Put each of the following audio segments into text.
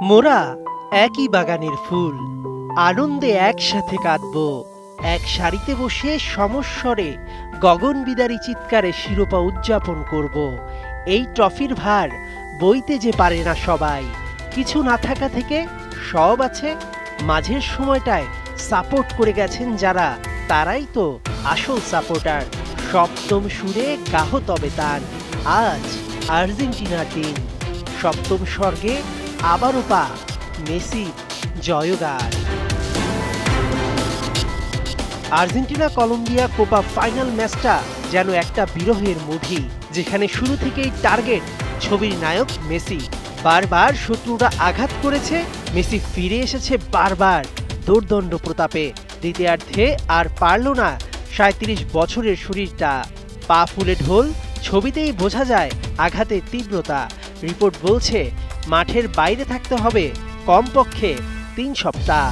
মোরা একই বাগানের ফুল, আনন্দে একসাথে কাঁদবো। এক সারিতে বসে সমস্বরে গগনবিদারী চিৎকারে শিরোপা উদযাপন করব। এই ট্রফির ভার বইতে যে পারে না সবাই। কিছু না থাকা থেকে সব আছে। মাঝের সময়টায় সাপোর্ট করে গেছেন যারা, তারাই তো আসল সাপোর্টার। সপ্তম সুরে গাহ তবে তান। আজ আর্জেন্টিনার দিন। সপ্তম স্বর্গে আবারও পা মেসি জয়গান। আর্জেন্টিনা কলম্বিয়া কোপা ফাইনাল ম্যাচটা যেন একটা বিরহের মুভি, যেখানে শুরু থেকেই টার্গেট ছবির নায়ক মেসি। বারবার শত্রুরা আঘাত করেছে, মেসি ফিরে এসেছে বারবার দুর্দণ্ড প্রতাপে। দ্বিতীয়ার্ধে আর পারল না ৩৭ বছরের শরীরটা। পা ফুলে ঢোল, ছবিতেই বোঝা যায় আঘাতের তীব্রতা। রিপোর্ট বলছে মাঠের বাইরে থাকতে হবে কমপক্ষে ৩ সপ্তাহ।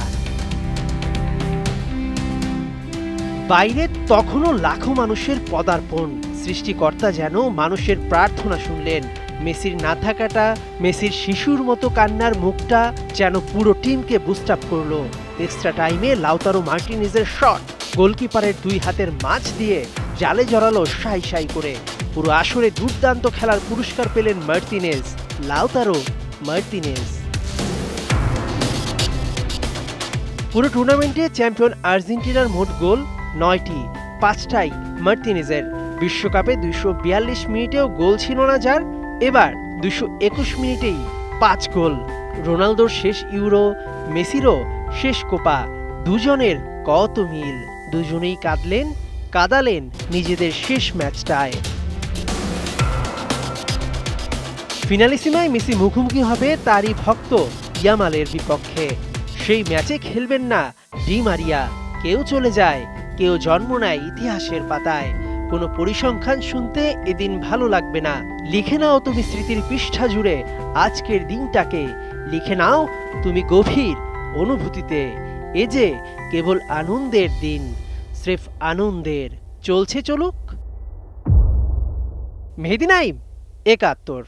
বাইরে তখনও লাখো মানুষের পদার্পণ। সৃষ্টিকর্তা যেন মানুষের প্রার্থনা শুনলেন। মেসির না থাকাটা, মেসির শিশুর মতো কান্নার মুখটা যেন পুরো টিমকে বুস্ট আপ করলো। এক্সট্রা টাইমে লাউতারো মার্টিনেজের শট গোলকিপারের ২ হাতের মাঝ দিয়ে জালে জড়ালো সাই সাই করে। পুরো আসরে দুর্দান্ত খেলার পুরস্কার পেলেন মার্টিনেজ, লাউতারো মার্টিনেজ। পুরো টুর্নামেন্টে চ্যাম্পিয়ন আর্জেন্টিনার মোট গোল ৯টি, ৫টাই মার্টিনেজের। বিশ্বকাপে ২৪২ মিনিটেও গোল ছিল না যার, এবার ২২১ মিনিটেই ৫ গোল। রোনালদোর শেষ ইউরো, মেসিরও শেষ কোপা, দুজনের কত মিল। দুজনেই কাঁদালেন নিজেদের শেষ ম্যাচটায়। ফিনালিসিমায় মেসি মুখোমুখি হবে তারই ভক্ত ইয়ামালের বিপক্ষে। সেই ম্যাচে খেলবেন না ডি মারিয়া। কেউ চলে যায়, কেউ জন্ম নেয় ইতিহাসের পাতায়। কোনো পরিসংখ্যান শুনতে এদিন ভালো লাগবে না। লিখে নাও তুমি স্মৃতির পৃষ্ঠা জুড়ে আজকের দিনটাকে। লিখে নাও তুমি গভীর অনুভূতিতে। এ যে কেবল আনন্দের দিন, স্রেফ আনন্দের। চলছে চলুক। মেহেদী নাইম, ৭১।